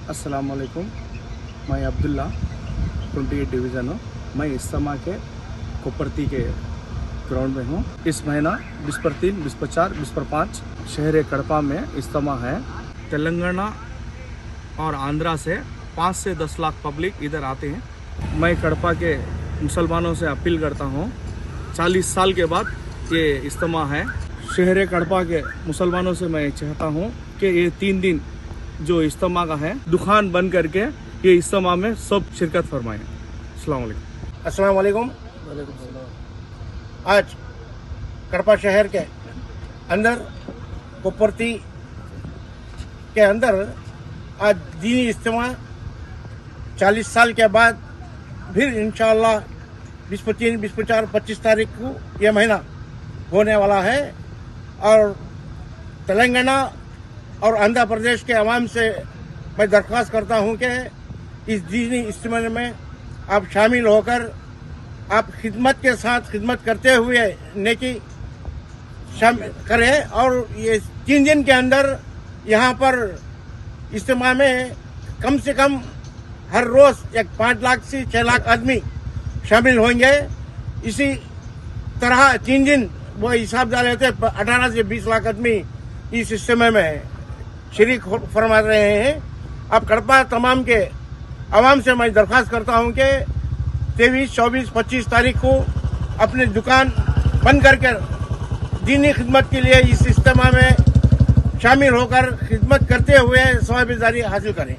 अस्सलाम वालेकुम। मैं अब्दुल्ला 28 डिवीज़न हूँ। मैं इज्तिमा के कोपरती के ग्राउंड में हूँ। इस महीना 20 पर 3, 20 पर 4, 20 पर 5 शहर कड़पा में इज्तिमा है। तेलंगाना और आंध्रा से 5 से 10 लाख पब्लिक इधर आते हैं। मैं कड़पा के मुसलमानों से अपील करता हूँ, 40 साल के बाद ये इज्तिमा है। शहर कड़पा के मुसलमानों से मैं चाहता हूँ कि ये 3 दिन जो इज्तिमा का है, दुकान बंद करके ये इज्तिमा में सब शिरकत फरमाएं। अस्सलाम वालेकुम। आज कड़पा शहर के अंदर कोपरती के अंदर आज दीनी इज्तिमा 40 साल के बाद फिर इंशाअल्लाह 20 पर 3, 20 पर 4, 25 तारीख को यह महीना होने वाला है। और तेलंगाना और आंध्र प्रदेश के अवाम से मैं दरख्वास्त करता हूं कि इस दीनी इज्तिमा में आप शामिल होकर आप खिदमत के साथ खिदमत करते हुए नेकी शामिल करें। और ये 3 दिन के अंदर यहाँ पर इज्तिमा में कम से कम हर रोज एक 5 लाख से 6 लाख आदमी शामिल होंगे। इसी तरह 3 दिन वो हिसाब डाले थे 18 से 20 लाख आदमी इस इज्तिमा में शरीक फरमा रहे हैं। अब कड़पा तमाम के आवाम से मैं दरख्वास्त करता हूं कि 23, 24, 25 तारीख को अपनी दुकान बंद करके दीनी खिदमत के लिए इस इज्तिमा में शामिल होकर खिदमत करते हुए सवाब-ए-जारी हासिल करें।